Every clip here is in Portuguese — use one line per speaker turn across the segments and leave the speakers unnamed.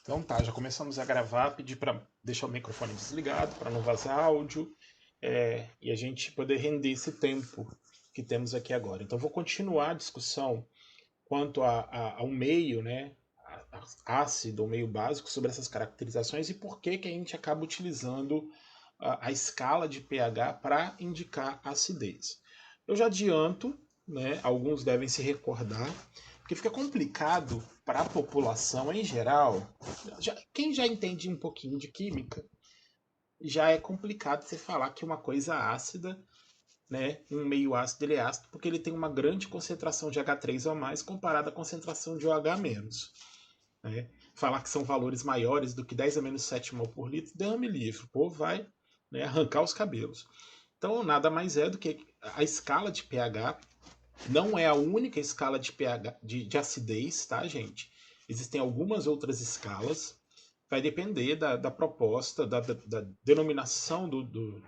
Então tá, já começamos a gravar, pedi para deixar o microfone desligado para não vazar áudio e a gente poder render esse tempo que temos aqui agora. Então vou continuar a discussão quanto ao meio, né, ácido ou meio básico sobre essas caracterizações e por que que a gente acaba utilizando a escala de pH para indicar a acidez. Eu já adianto, né, alguns devem se recordar, porque fica complicado para a população em geral. Quem já entende um pouquinho de química, já é complicado você falar que uma coisa ácida, né, um meio ácido, ele é ácido porque ele tem uma grande concentração de H3 ou mais comparada à concentração de OH-. Né? Falar que são valores maiores do que 10 a menos 7 mol por litro, dame livre. O povo vai, né, arrancar os cabelos. Então, nada mais é do que a escala de pH. Não é a única escala de pH de acidez, tá, gente? Existem algumas outras escalas. Vai depender da proposta, da denominação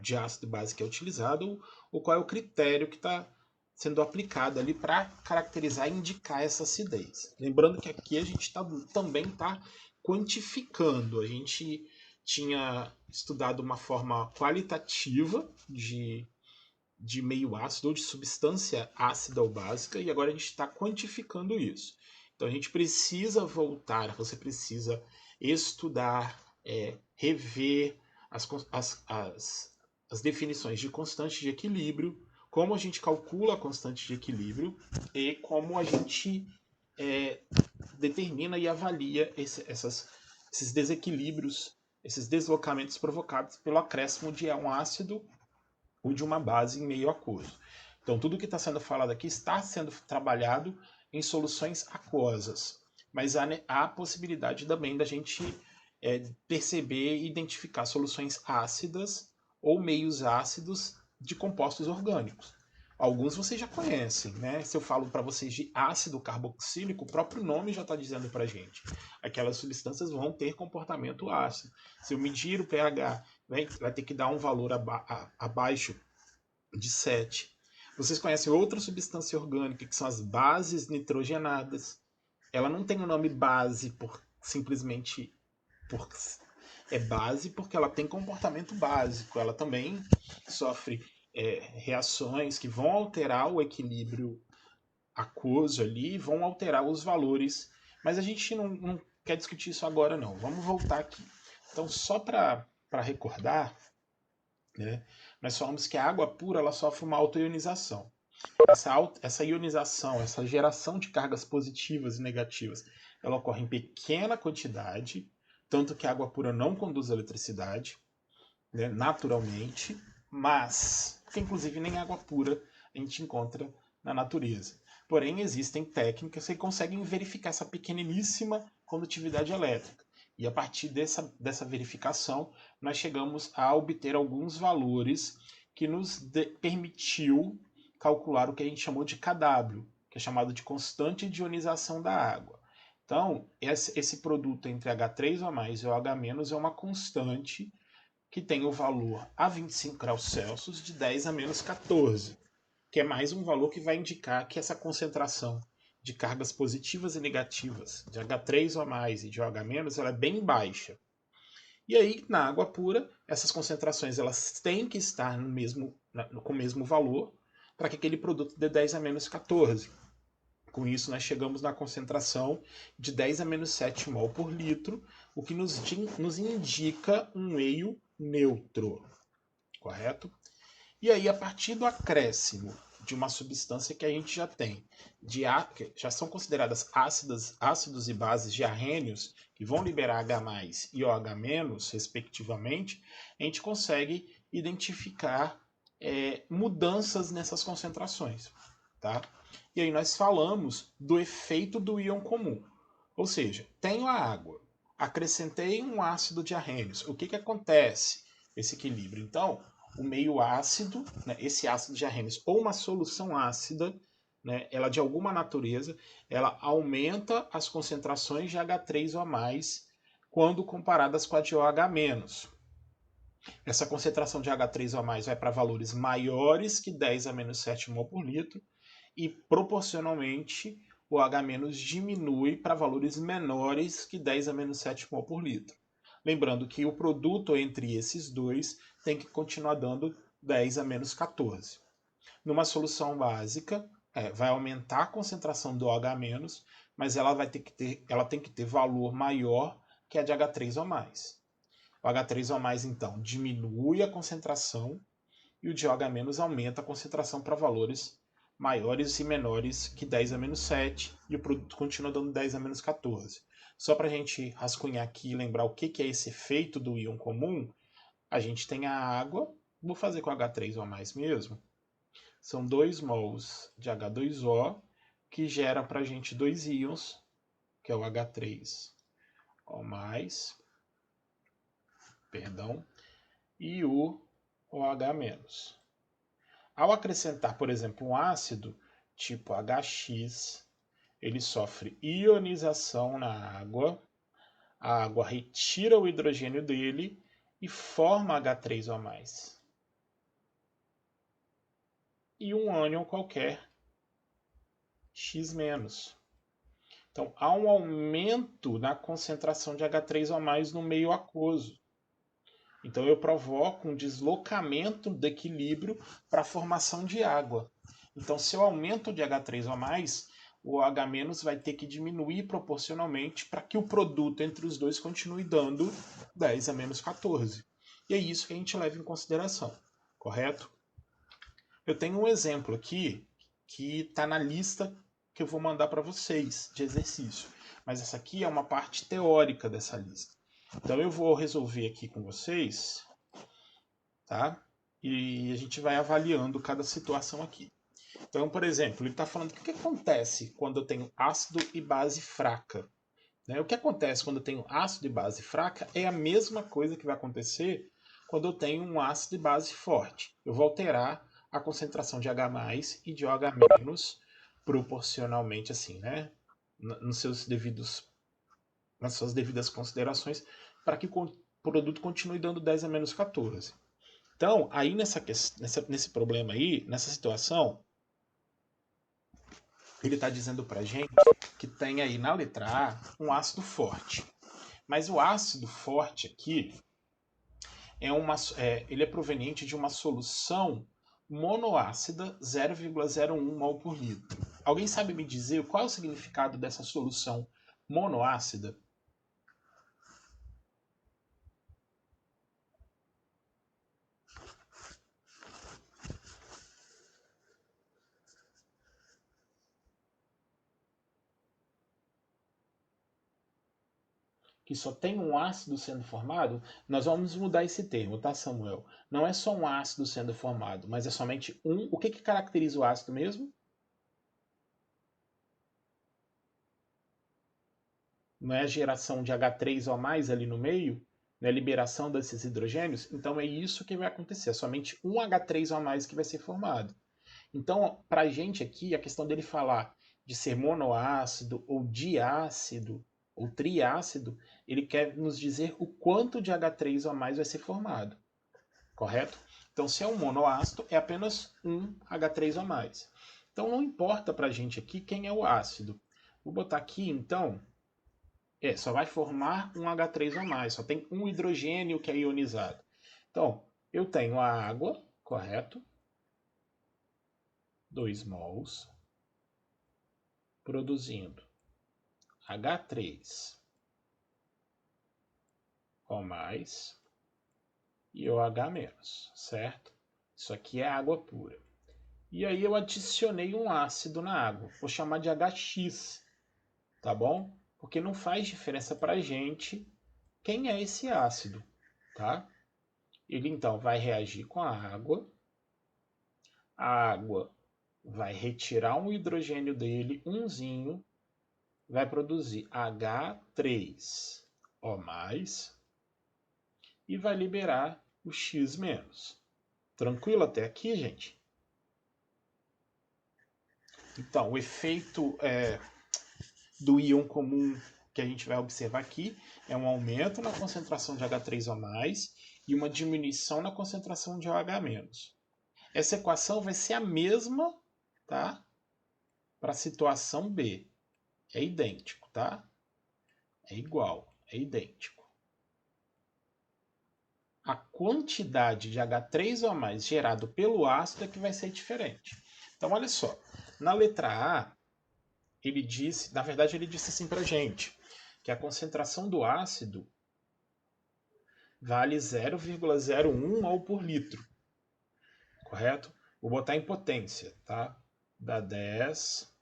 de ácido base que é utilizado, ou qual é o critério que está sendo aplicado ali para caracterizar e indicar essa acidez. Lembrando que aqui a gente também está quantificando. A gente tinha estudado uma forma qualitativa de meio ácido ou de substância ácida ou básica, e agora a gente está quantificando isso. Então a gente precisa voltar, você precisa estudar, rever as definições de constante de equilíbrio, como a gente calcula a constante de equilíbrio e como a gente é, determina e avalia esses desequilíbrios, esses deslocamentos provocados pelo acréscimo de um ácido ou de uma base em meio aquoso. Então, tudo que está sendo falado aqui está sendo trabalhado em soluções aquosas, mas há a possibilidade também da gente perceber e identificar soluções ácidas ou meios ácidos de compostos orgânicos. Alguns vocês já conhecem, né? Se eu falo para vocês de ácido carboxílico, o próprio nome já está dizendo para a gente. Aquelas substâncias vão ter comportamento ácido. Se eu medir o pH, vai ter que dar um valor abaixo de 7. Vocês conhecem outra substância orgânica que são as bases nitrogenadas. Ela não tem o nome base por simplesmente por é base porque ela tem comportamento básico. Ela também sofre reações que vão alterar o equilíbrio aquoso ali, vão alterar os valores. Mas a gente não quer discutir isso agora não. Vamos voltar aqui. Então só para recordar, né, nós falamos que a água pura ela sofre uma autoionização. Essa ionização, essa geração de cargas positivas e negativas, ela ocorre em pequena quantidade, tanto que a água pura não conduz eletricidade, né, naturalmente, mas, porque inclusive nem água pura a gente encontra na natureza. Porém, existem técnicas que conseguem verificar essa pequeniníssima condutividade elétrica. E a partir dessa verificação, nós chegamos a obter alguns valores que nos permitiu calcular o que a gente chamou de Kw, que é chamado de constante de ionização da água. Então, esse produto entre H3 ou mais e OH- é uma constante que tem o valor a 25 graus Celsius de 10 a menos 14, que é mais um valor que vai indicar que essa concentração de cargas positivas e negativas de H3 ou mais e de OH- ela é bem baixa. E aí, na água pura, essas concentrações elas têm que estar com o mesmo valor para que aquele produto dê 10 a menos 14. Com isso, nós chegamos na concentração de 10 a menos 7 mol por litro, o que nos indica um meio neutro, correto? E aí, a partir do acréscimo de uma substância que a gente já tem, que já são consideradas ácidos e bases de arrênios, que vão liberar H+, e OH-, respectivamente, a gente consegue identificar mudanças nessas concentrações. Tá? E aí nós falamos do efeito do íon comum. Ou seja, tenho a água, acrescentei um ácido de arrênios. O que acontece? Esse equilíbrio. Então, o meio ácido, né, esse ácido de arrênios, ou uma solução ácida, né, ela de alguma natureza, ela aumenta as concentrações de H3 ou a mais quando comparadas com a de OH-. Essa concentração de H3 ou a mais vai para valores maiores que 10 a menos 7 mol por litro, e proporcionalmente o H- diminui para valores menores que 10 a menos 7 mol por litro. Lembrando que o produto entre esses dois tem que continuar dando 10 a menos 14. Numa solução básica, vai aumentar a concentração do OH-, mas ela tem que ter valor maior que a de H3 ou mais. O H3 ou mais, então, diminui a concentração e o de OH- aumenta a concentração para valores maiores e menores que 10 a menos 7 e o produto continua dando 10 a menos 14. Só para a gente rascunhar aqui e lembrar o que é esse efeito do íon comum, a gente tem a água, vou fazer com H3 ou mais mesmo, são 2 mols de H2O que gera para a gente dois íons, que é o H3O+, e o OH-. Ao acrescentar, por exemplo, um ácido tipo HX, ele sofre ionização na água, a água retira o hidrogênio dele e forma H3O+. E um ânion qualquer, X-. Então, há um aumento na concentração de H3O+ no meio aquoso. Então, eu provoco um deslocamento do equilíbrio para a formação de água. Então, se eu aumento de H3O+, o H- vai ter que diminuir proporcionalmente para que o produto entre os dois continue dando 10 a menos 14. E é isso que a gente leva em consideração, correto? Eu tenho um exemplo aqui que está na lista que eu vou mandar para vocês de exercício. Mas essa aqui é uma parte teórica dessa lista. Então eu vou resolver aqui com vocês, tá? E a gente vai avaliando cada situação aqui. Então, por exemplo, ele está falando que o que acontece quando eu tenho ácido e base fraca. Né? O que acontece quando eu tenho ácido e base fraca é a mesma coisa que vai acontecer quando eu tenho um ácido e base forte. Eu vou alterar a concentração de H+ e de OH- proporcionalmente assim, né? Nos seus devidos, nas suas devidas considerações, para que o produto continue dando 10 a menos 14. Então, aí nesse problema aí, nessa situação, ele está dizendo para a gente que tem aí na letra A um ácido forte. Mas o ácido forte aqui ele é proveniente de uma solução monoácida 0,01 mol por litro. Alguém sabe me dizer qual é o significado dessa solução monoácida? Que só tem um ácido sendo formado? Nós vamos mudar esse termo, tá, Samuel? Não é só um ácido sendo formado, mas é somente um. O que caracteriza o ácido mesmo? Não é a geração de H3O mais ali no meio? Não é a liberação desses hidrogênios? Então é isso que vai acontecer. É somente um H3O mais que vai ser formado. Então, para a gente aqui, a questão dele falar de ser monoácido ou diácido ou triácido, ele quer nos dizer o quanto de H3 ou mais vai ser formado, correto? Então, se é um monoácido, é apenas um H3 ou mais. Então, não importa para a gente aqui quem é o ácido. Vou botar aqui, então, só vai formar um H3 ou mais, só tem um hidrogênio que é ionizado. Então, eu tenho a água, correto? 2 mols, produzindo H3 O mais e OH-, certo? Isso aqui é água pura. E aí eu adicionei um ácido na água. Vou chamar de HX, tá bom? Porque não faz diferença para a gente quem é esse ácido, tá? Ele então vai reagir com a água vai retirar um hidrogênio dele, umzinho, vai produzir H3O+, e vai liberar o X-. Tranquilo até aqui, gente? Então, o efeito do íon comum que a gente vai observar aqui é um aumento na concentração de H3O+, e uma diminuição na concentração de OH-. Essa equação vai ser a mesma, tá? Para a situação B. é idêntico, tá? É igual, é idêntico. A quantidade de H3 ou mais gerado pelo ácido é que vai ser diferente. Então, olha só. Na letra A, ele disse, na verdade, ele disse assim pra gente, que a concentração do ácido vale 0,01 mol por litro. Correto? Vou botar em potência, tá? Dá 10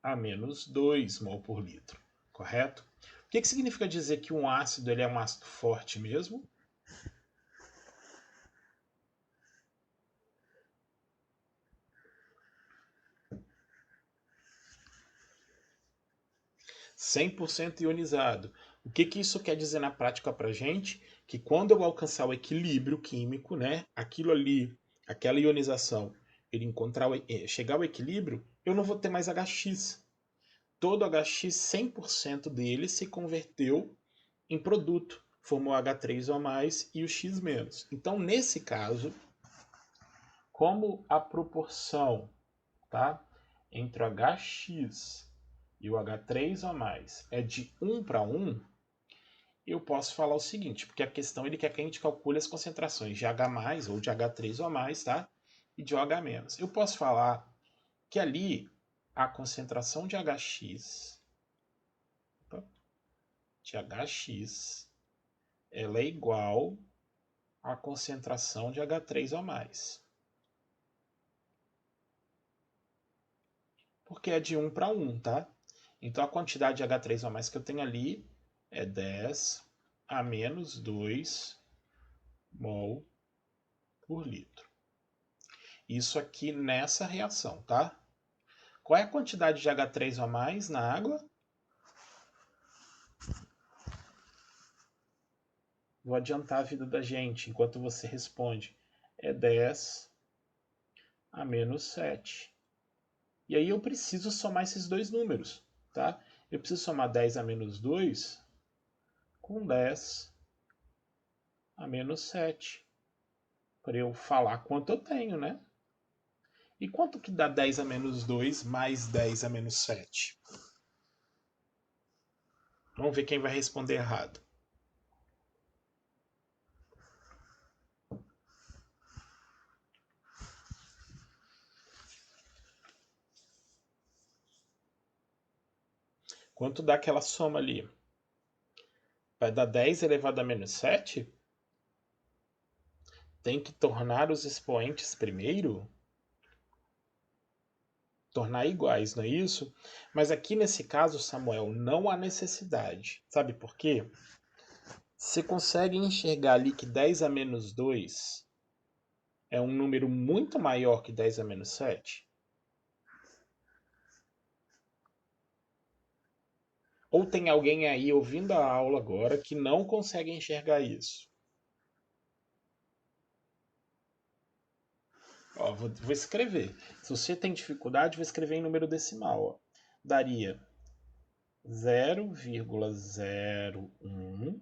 a menos 2 mol por litro. Correto? O que significa dizer que um ácido ele é um ácido forte mesmo? 100% ionizado. O que isso quer dizer na prática para a gente? Que quando eu alcançar o equilíbrio químico, né, aquilo ali, aquela ionização, ele chegar ao equilíbrio, eu não vou ter mais HX. Todo HX, 100% dele se converteu em produto, formou H3 ou mais e o X menos. Então, nesse caso, como a proporção, tá, entre o HX e o H3 ou mais é de 1 para 1, eu posso falar o seguinte, porque a questão ele quer que a gente calcule as concentrações de H+, ou de H3 ou mais, tá? E de OH-. Eu posso falar que ali a concentração de HX, ela é igual à concentração de H3 ou mais. Porque é de 1 para 1, tá? Então a quantidade de H3 ou mais que eu tenho ali é 10 a menos 2 mol por litro. Isso aqui nessa reação, tá? Qual é a quantidade de H3 ou mais na água? Vou adiantar a vida da gente enquanto você responde. É 10 a menos 7. E aí eu preciso somar esses dois números, tá? Eu preciso somar 10 a menos 2 com 10 a menos 7. Para eu falar quanto eu tenho, né? E quanto que dá 10 a menos 2 mais 10 a menos 7? Vamos ver quem vai responder errado. Quanto dá aquela soma ali? Vai dar 10 elevado a menos 7? Tem que tornar os expoentes primeiro? Tornar iguais, não é isso? Mas aqui nesse caso, Samuel, não há necessidade. Sabe por quê? Você consegue enxergar ali que 10 a menos 2 é um número muito maior que 10 a menos 7? Ou tem alguém aí ouvindo a aula agora que não consegue enxergar isso? Ó, vou escrever. Se você tem dificuldade, vou escrever em número decimal. Ó. Daria 0,01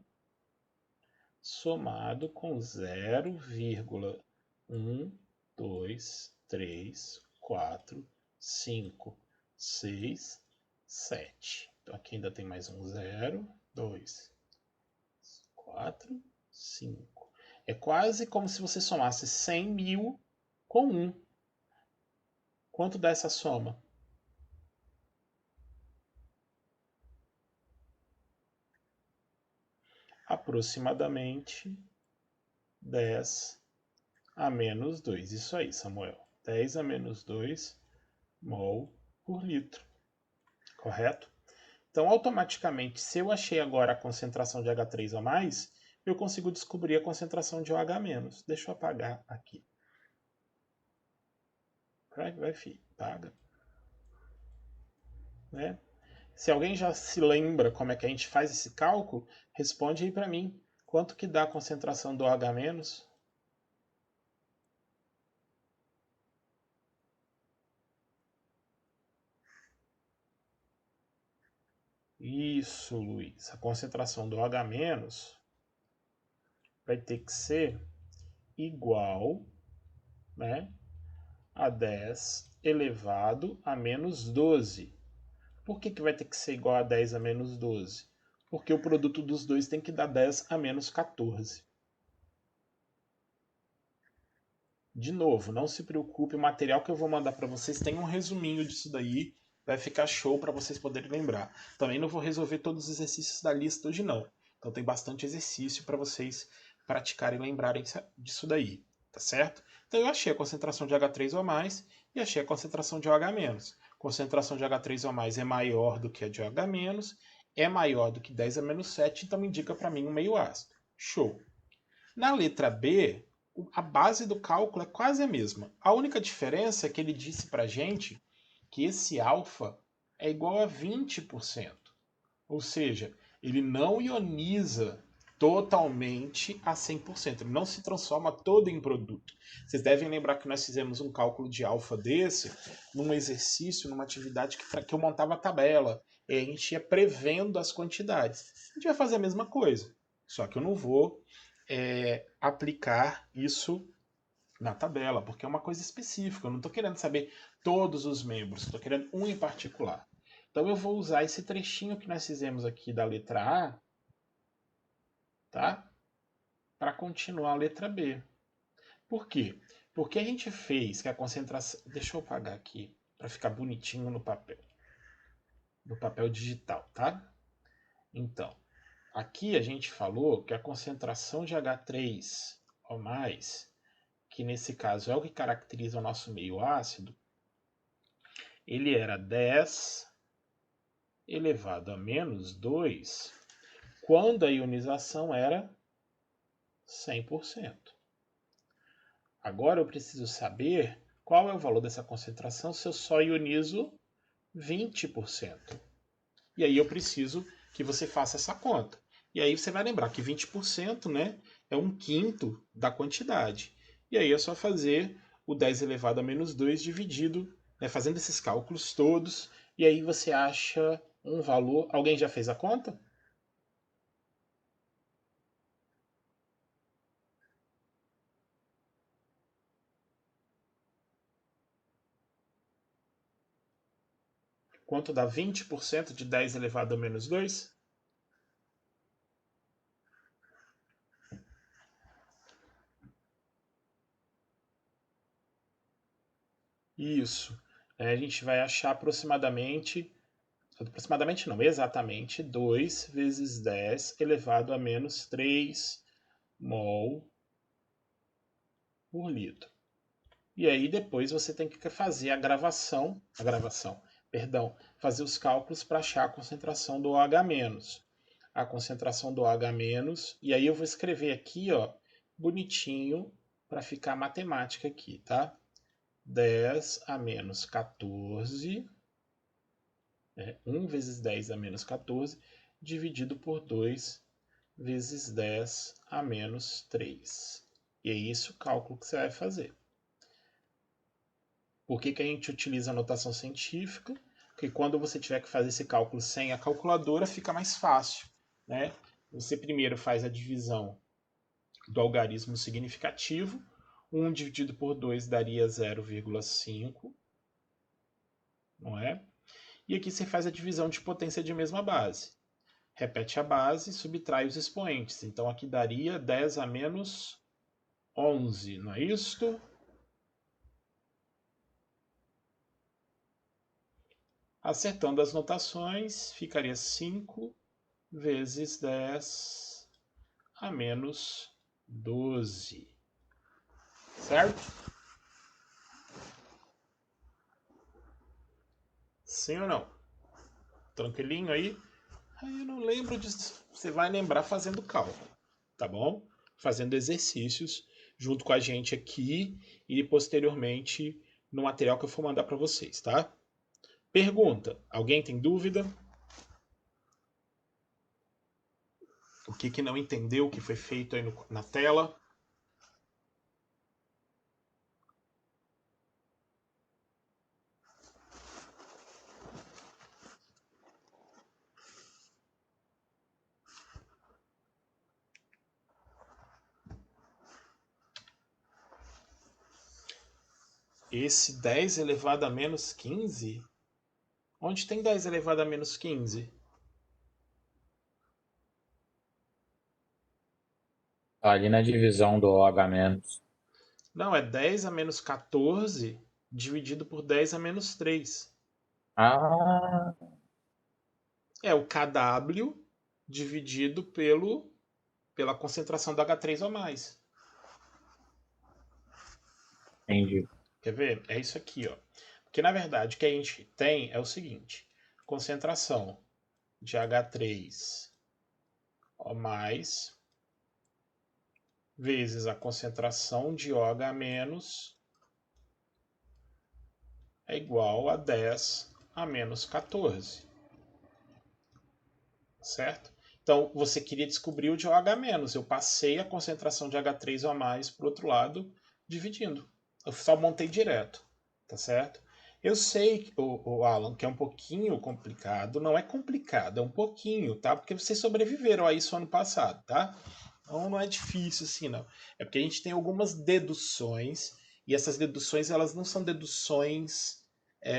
somado com 0,1, 2, 3, 4, 5, 6, 7. Então aqui ainda tem mais um 0, 2, 4, 5. É quase como se você somasse 100 mil com 1. Quanto dá essa soma? Aproximadamente 10 a menos 2. Isso aí, Samuel. 10 a menos 2 mol por litro. Correto? Então, automaticamente, se eu achei agora a concentração de H3 a mais, eu consigo descobrir a concentração de OH-. Deixa eu apagar aqui. Vai, filho, paga. Né? Se alguém já se lembra como é que a gente faz esse cálculo, responde aí para mim. Quanto que dá a concentração do OH-? Isso, Luiz. A concentração do OH- vai ter que ser igual, né, a 10 elevado a menos 12. Por que vai ter que ser igual a 10 a menos 12? Porque o produto dos dois tem que dar 10 a menos 14. De novo, não se preocupe, o material que eu vou mandar para vocês tem um resuminho disso daí, vai ficar show para vocês poderem lembrar. Também não vou resolver todos os exercícios da lista hoje não, então tem bastante exercício para vocês praticarem e lembrarem disso daí, tá certo? Então eu achei a concentração de H3O+, e achei a concentração de OH-. Concentração de H3O+, é maior do que a de OH-, é maior do que 10 a menos 7, então indica para mim um meio ácido. Show! Na letra B, a base do cálculo é quase a mesma. A única diferença é que ele disse para a gente que esse alfa é igual a 20%. Ou seja, ele não ioniza totalmente a 100%. Ele não se transforma todo em produto. Vocês devem lembrar que nós fizemos um cálculo de alfa desse num exercício, numa atividade que eu montava a tabela. E a gente ia prevendo as quantidades. A gente vai fazer a mesma coisa. Só que eu não vou aplicar isso na tabela, porque é uma coisa específica. Eu não estou querendo saber todos os membros, estou querendo um em particular. Então eu vou usar esse trechinho que nós fizemos aqui da letra A, tá? Para continuar a letra B. Por quê? Porque a gente fez que a concentração... Deixa eu apagar aqui, para ficar bonitinho no papel. No papel digital, tá? Então, aqui a gente falou que a concentração de H3O+, que nesse caso é o que caracteriza o nosso meio ácido, ele era 10 elevado a menos 2 quando a ionização era 100%. Agora eu preciso saber qual é o valor dessa concentração se eu só ionizo 20%. E aí eu preciso que você faça essa conta. E aí você vai lembrar que 20%, né, é 1/5 da quantidade. E aí é só fazer o 10 elevado a menos 2 dividido, né, fazendo esses cálculos todos, e aí você acha um valor... Alguém já fez a conta? Quanto dá 20% de 10 elevado a menos 2? Isso. A gente vai achar aproximadamente não, exatamente 2 vezes 10 elevado a menos 3 mol por litro. E aí depois você tem que fazer fazer os cálculos para achar a concentração do OH-. A concentração do OH-, e aí eu vou escrever aqui, ó, bonitinho, para ficar matemática aqui, tá? 10 a menos 14, 1 vezes 10 a menos 14, dividido por 2 vezes 10 a menos 3. E é isso o cálculo que você vai fazer. Por que a gente utiliza a notação científica? Porque quando você tiver que fazer esse cálculo sem a calculadora, fica mais fácil, né? Você primeiro faz a divisão do algarismo significativo. 1 dividido por 2 daria 0,5, não é? E aqui você faz a divisão de potência de mesma base. Repete a base, subtrai os expoentes. Então aqui daria 10 a menos 11, não é isto? Acertando as notações, ficaria 5 vezes 10 a menos 12. Certo? Sim ou não? Tranquilinho aí? Aí eu não lembro disso. Você vai lembrar fazendo cálculo, tá bom? Fazendo exercícios junto com a gente aqui e posteriormente no material que eu for mandar para vocês, tá? Pergunta: alguém tem dúvida? O que não entendeu, o que foi feito aí na tela? Esse 10 elevado a menos 15? Onde tem 10 elevado a menos 15?
Ali na divisão do OH-.
Não, é 10 a menos 14 dividido por 10 a menos 3.
Ah,
É o Kw dividido pela concentração do H3 ou mais.
entendi.
Quer ver? É isso aqui, ó. Porque na verdade o que a gente tem é o seguinte: concentração de H3 O mais vezes a concentração de OH menos é igual a 10 a menos 14. Certo? Então, você queria descobrir o de OH-. Eu passei a concentração de H3O+, para o outro lado, dividindo. Eu só montei direto, tá certo? Eu sei, o Alan, que é um pouquinho complicado. Não é complicado, é um pouquinho, tá? Porque vocês sobreviveram a isso ano passado, tá? Então não é difícil assim, não. É porque a gente tem algumas deduções, e essas deduções, elas não são deduções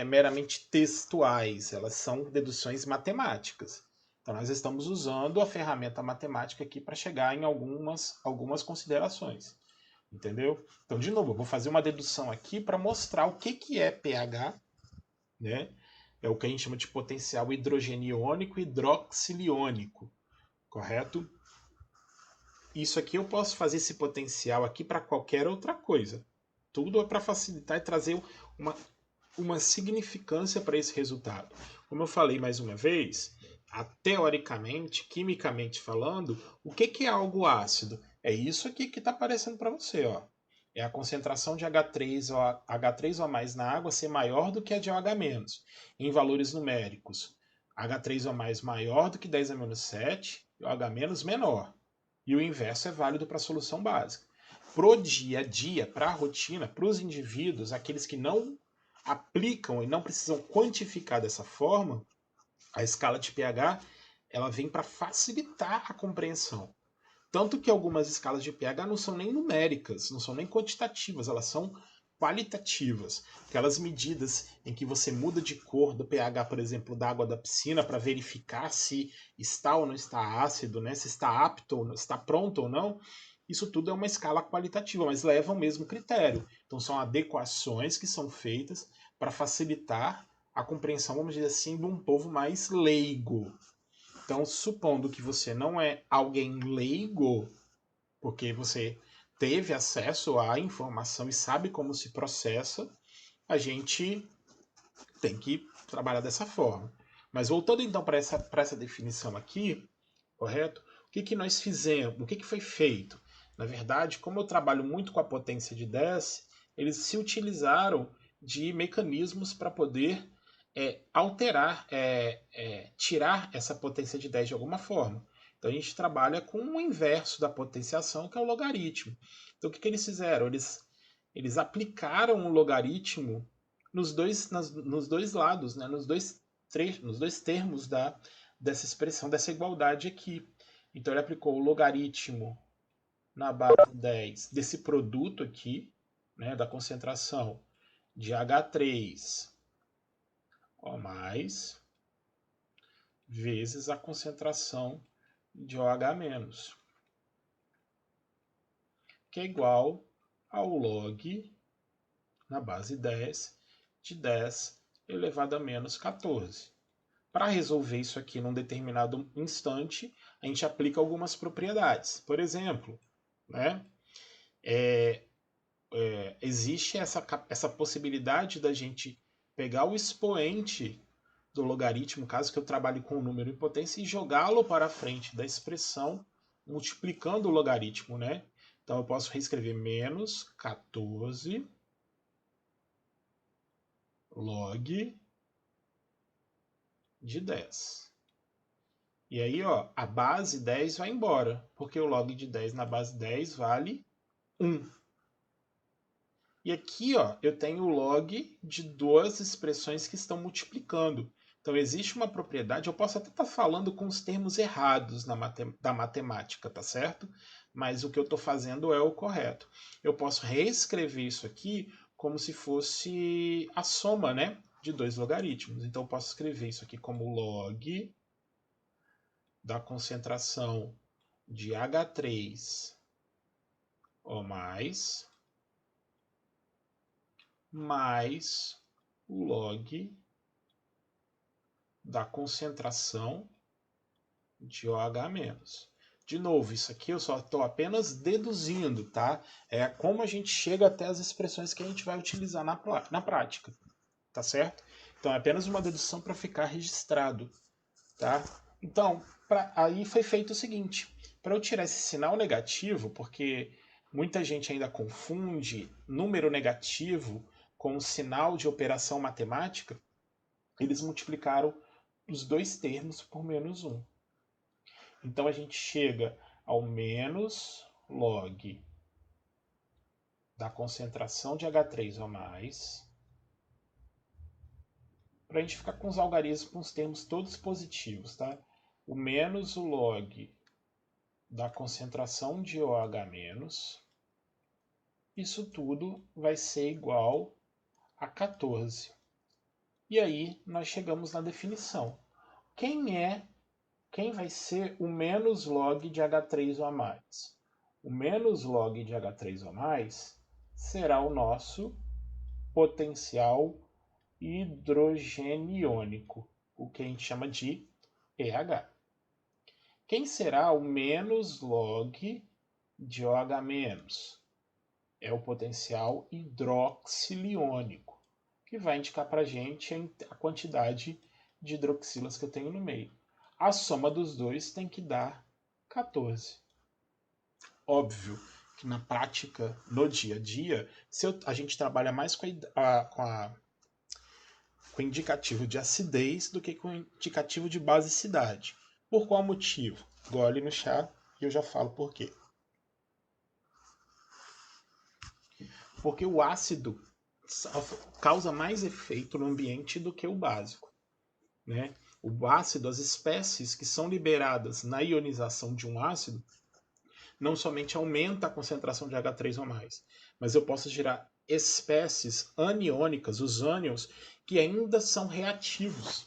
meramente textuais, elas são deduções matemáticas. Então, nós estamos usando a ferramenta matemática aqui para chegar em algumas considerações. Entendeu? Então, de novo, eu vou fazer uma dedução aqui para mostrar o que é pH, né? É o que a gente chama de potencial hidrogeniônico e hidroxiliônico, correto? Isso aqui eu posso fazer esse potencial aqui para qualquer outra coisa. Tudo é para facilitar e trazer uma, uma significância para esse resultado. Como eu falei mais uma vez, teoricamente, quimicamente falando, o que é algo ácido? É isso aqui que está aparecendo para você. Ó. É a concentração de H3O mais na água ser maior do que a de OH-, em valores numéricos. H3O mais maior do que 10 a menos 7 e OH- menor. E o inverso é válido para a solução básica. Pro dia a dia, para a rotina, para os indivíduos, aqueles que não aplicam e não precisam quantificar dessa forma, a escala de pH ela vem para facilitar a compreensão. Tanto que algumas escalas de pH não são nem numéricas, não são nem quantitativas, elas são qualitativas. Aquelas medidas em que você muda de cor do pH, por exemplo, da água da piscina para verificar se está ou não está ácido, né? Se está apto ou não, se está pronto ou não. Isso tudo é uma escala qualitativa, mas leva ao mesmo critério. Então são adequações que são feitas para facilitar a compreensão, vamos dizer assim, de um povo mais leigo. Então, supondo que você não é alguém leigo, porque você teve acesso à informação e sabe como se processa, a gente tem que trabalhar dessa forma. Mas voltando então para essa definição aqui, correto? O que nós fizemos? O que foi feito? Na verdade, como eu trabalho muito com a potência de 10, eles se utilizaram de mecanismos para poder alterar, tirar essa potência de 10 de alguma forma. Então a gente trabalha com o inverso da potenciação, que é o logaritmo. Então o que eles fizeram? Eles aplicaram o logaritmo nos dois lados, né? Nos dois termos dessa expressão, dessa igualdade aqui. Então ele aplicou o logaritmo na base 10 desse produto aqui, né, da concentração de H3O mais vezes a concentração de OH-, que é igual ao log na base 10 de 10 elevado a menos 14. Para resolver isso aqui num determinado instante, a gente aplica algumas propriedades. Por exemplo, né, existe essa possibilidade da gente pegar o expoente do logaritmo, caso que eu trabalhe com um número em potência, e jogá-lo para a frente da expressão, multiplicando o logaritmo, né? Então eu posso reescrever menos 14 log de 10. E aí, ó, a base 10 vai embora, porque o log de 10 na base 10 vale 1. E aqui, ó, eu tenho o log de duas expressões que estão multiplicando. Então, existe uma propriedade, eu posso até estar falando com os termos errados da matemática, tá certo? Mas o que eu estou fazendo é o correto. Eu posso reescrever isso aqui como se fosse a soma, né? de 2 logaritmos. Então, eu posso escrever isso aqui como log da concentração de H3O+, mais o log da concentração de OH-. De novo, isso aqui eu só estou apenas deduzindo, tá? É como a gente chega até as expressões que a gente vai utilizar na prática, tá certo? Então é apenas uma dedução para ficar registrado, tá? Então, aí foi feito o seguinte, para eu tirar esse sinal negativo, porque muita gente ainda confunde número negativo com sinal de operação matemática, eles multiplicaram os dois termos por -1. Então a gente chega ao menos log da concentração de H3O+, para a gente ficar com os algarismos, com os termos todos positivos, tá? O menos o log da concentração de OH-, isso tudo vai ser igual a 14. E aí nós chegamos na definição. Quem vai ser o menos log de H3O+? O menos log de H3O+, será o nosso potencial hidrogeniônico, o que a gente chama de pH. Quem será o menos log de OH-? É o potencial hidroxiliônico, que vai indicar para a gente a quantidade de hidroxilas que eu tenho no meio. A soma dos dois tem que dar 14. Óbvio que na prática, no dia a dia, a gente trabalha mais com o indicativo de acidez do que com o indicativo de basicidade. Por qual motivo? Gole no chá e eu já falo por quê. Porque o ácido causa mais efeito no ambiente do que o básico, né? O ácido, as espécies que são liberadas na ionização de um ácido, não somente aumenta a concentração de H3O+, mas eu posso gerar espécies aniônicas, os ânions, que ainda são reativos,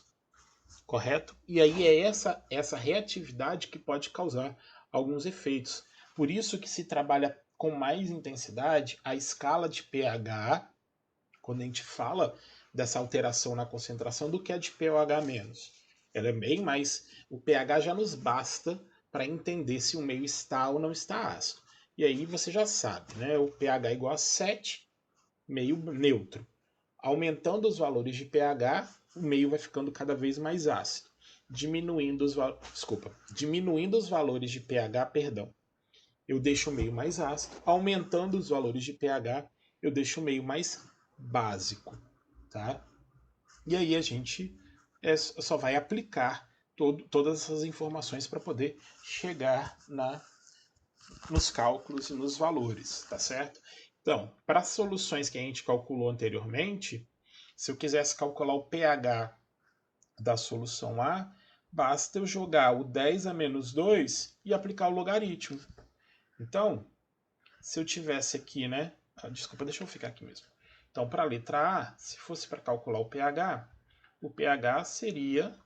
correto? E aí é essa reatividade que pode causar alguns efeitos. Por isso que se trabalha com mais intensidade a escala de pH, quando a gente fala dessa alteração na concentração, do que a de pOH-. Ela é bem mais... O pH já nos basta para entender se o meio está ou não está ácido. E aí você já sabe, né? O pH igual a 7, meio neutro. Aumentando os valores de pH, o meio vai ficando cada vez mais ácido. Diminuindo os valores de pH, eu deixo o meio mais ácido. Aumentando os valores de pH, eu deixo o meio mais básico, tá? E aí a gente só vai aplicar todas essas informações para poder chegar nos cálculos e nos valores, tá certo? Então, para as soluções que a gente calculou anteriormente, se eu quisesse calcular o pH da solução A, basta eu jogar o 10 a menos 2 e aplicar o logaritmo. Então, se eu tivesse aqui, né? Desculpa, deixa eu ficar aqui mesmo. Então, para a letra A, se fosse para calcular o pH seria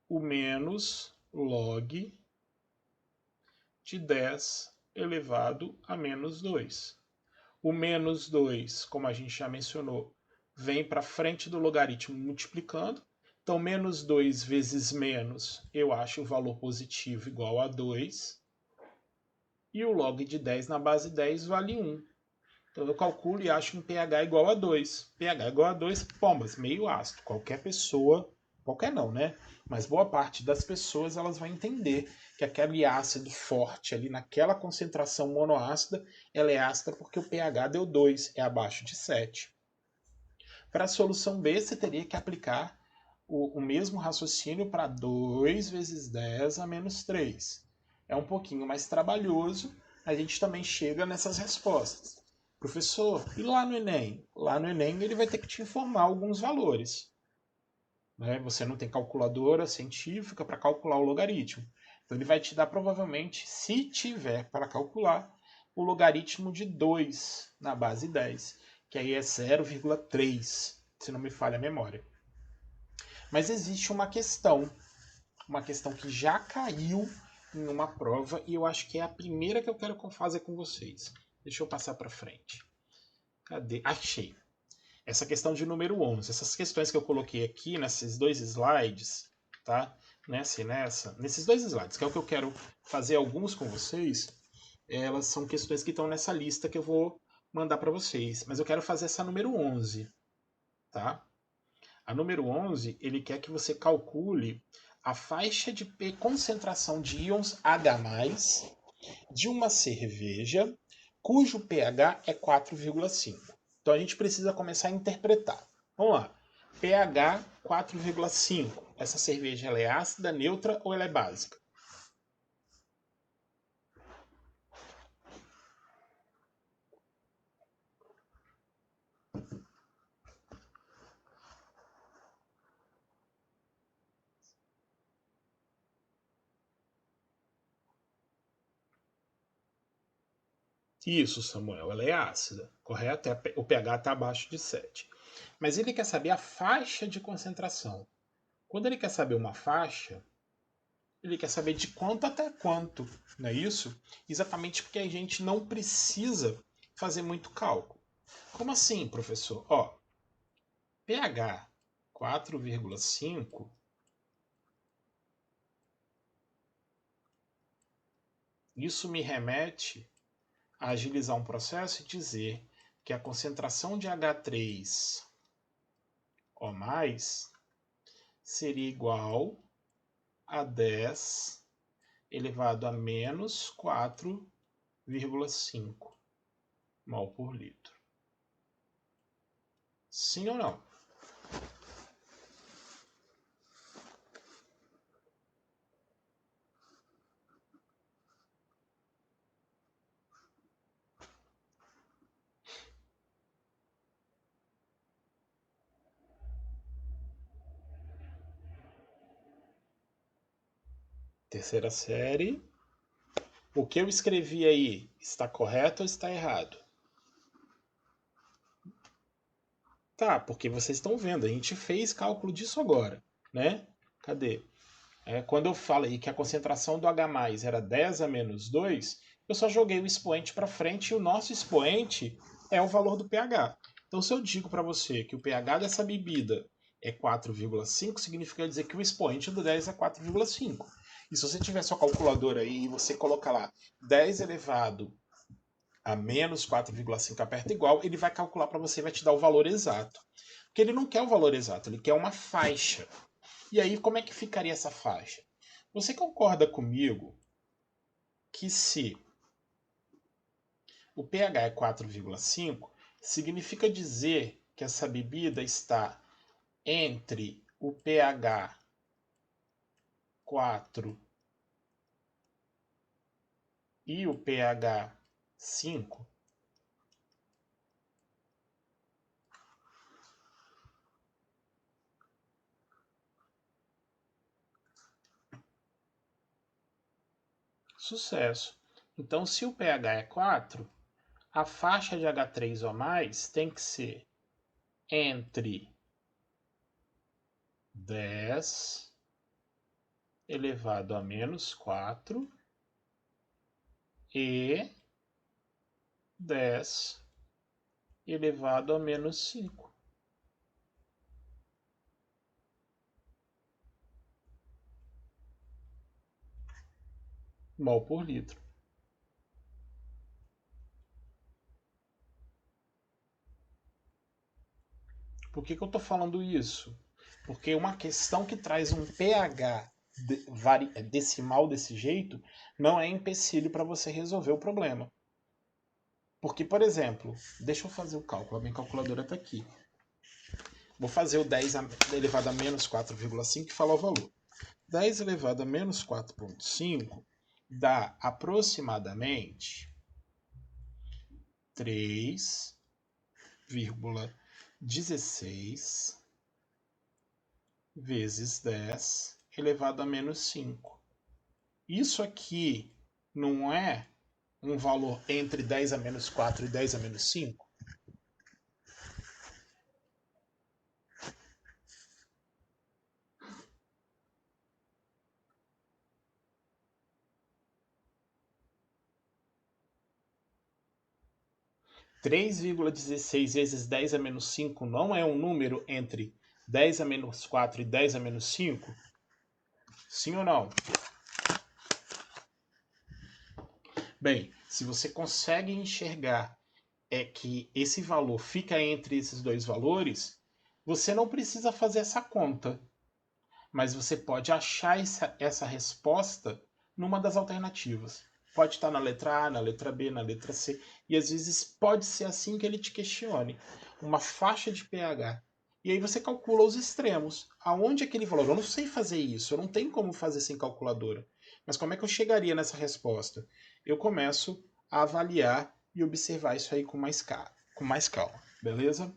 o menos log de 10 elevado a menos 2. O menos 2, como a gente já mencionou, vem para frente do logaritmo multiplicando. Então, menos 2 vezes menos, eu acho o valor positivo igual a 2. E o log de 10 na base 10 vale 1. Então eu calculo e acho um pH igual a 2. pH igual a 2, pombas, meio ácido. Qualquer pessoa, qualquer não, né? Mas boa parte das pessoas elas vão entender que aquele ácido forte ali naquela concentração monoácida, ela é ácida porque o pH deu 2, é abaixo de 7. Para a solução B, você teria que aplicar o mesmo raciocínio para 2 vezes 10 a menos 3. É um pouquinho mais trabalhoso, a gente também chega nessas respostas. Professor, e lá no Enem? Lá no Enem ele vai ter que te informar alguns valores. Né? Você não tem calculadora científica para calcular o logaritmo. Então ele vai te dar provavelmente, se tiver para calcular, o logaritmo de 2 na base 10. que aí é 0,3, se não me falha a memória. Mas existe uma questão que já caiu em uma prova e eu acho que é a primeira que eu quero fazer com vocês. Deixa eu passar para frente. Cadê? Achei. Essa questão de número 11. Essas questões que eu coloquei aqui nesses dois slides, tá? Nesses dois slides, que é o que eu quero fazer alguns com vocês, elas são questões que estão nessa lista que eu vou mandar para vocês. Mas eu quero fazer essa número 11, tá? A número 11, ele quer que você calcule a faixa de concentração de íons H+, de uma cerveja cujo pH é 4,5. Então a gente precisa começar a interpretar. Vamos lá. pH 4,5. Essa cerveja ela é ácida, neutra ou ela é básica? Isso, Samuel, ela é ácida, correto? O pH está abaixo de 7. Mas ele quer saber a faixa de concentração. Quando ele quer saber uma faixa, ele quer saber de quanto até quanto, não é isso? Exatamente porque a gente não precisa fazer muito cálculo. Como assim, professor? Ó, pH 4,5, isso me remete a agilizar um processo e dizer que a concentração de H3O+ seria igual a 10 elevado a menos 4,5 mol por litro. Sim ou não? Terceira série. O que eu escrevi aí está correto ou está errado? Tá, porque vocês estão vendo, a gente fez cálculo disso agora, né? Cadê? Quando eu falei que a concentração do H+ era 10 a menos 2, eu só joguei o expoente para frente e o nosso expoente é o valor do pH. Então, se eu digo para você que o pH dessa bebida é 4,5, significa dizer que o expoente do 10 é 4,5. E se você tiver sua calculadora aí e você colocar lá 10 elevado a menos 4,5 aperta igual, ele vai calcular para você e vai te dar o valor exato. Porque ele não quer o valor exato, ele quer uma faixa. E aí, como é que ficaria essa faixa? Você concorda comigo que se o pH é 4,5, significa dizer que essa bebida está entre o pH 4 e o pH 5? Sucesso. Então, se o pH é 4, a faixa de H3O+ tem que ser entre 10 elevado a menos 4 e 10 elevado a menos 5. Mol por litro. Por que eu estou falando isso? Porque uma questão que traz um pH decimal desse jeito não é empecilho para você resolver o problema. Porque, por exemplo, deixa eu fazer o cálculo, a minha calculadora está aqui. Vou fazer o 10 elevado a menos 4,5 e falar o valor. 10 elevado a menos 4,5 dá aproximadamente 3,16 vezes 10 elevado a menos 5. Isso aqui não é um valor entre 10 a menos 4 e 10 a menos 5? 3,16 vezes 10 a menos 5 não é um número entre 10 a menos 4 e 10 a menos 5? Sim ou não? Bem, se você consegue enxergar que esse valor fica entre esses dois valores, você não precisa fazer essa conta, mas você pode achar essa resposta numa das alternativas. Pode estar na letra A, na letra B, na letra C, e às vezes pode ser assim que ele te questione. Uma faixa de pH. E aí você calcula os extremos. Aonde é aquele valor? Eu não sei fazer isso, eu não tenho como fazer sem calculadora. Mas como é que eu chegaria nessa resposta? Eu começo a avaliar e observar isso aí com mais calma, beleza?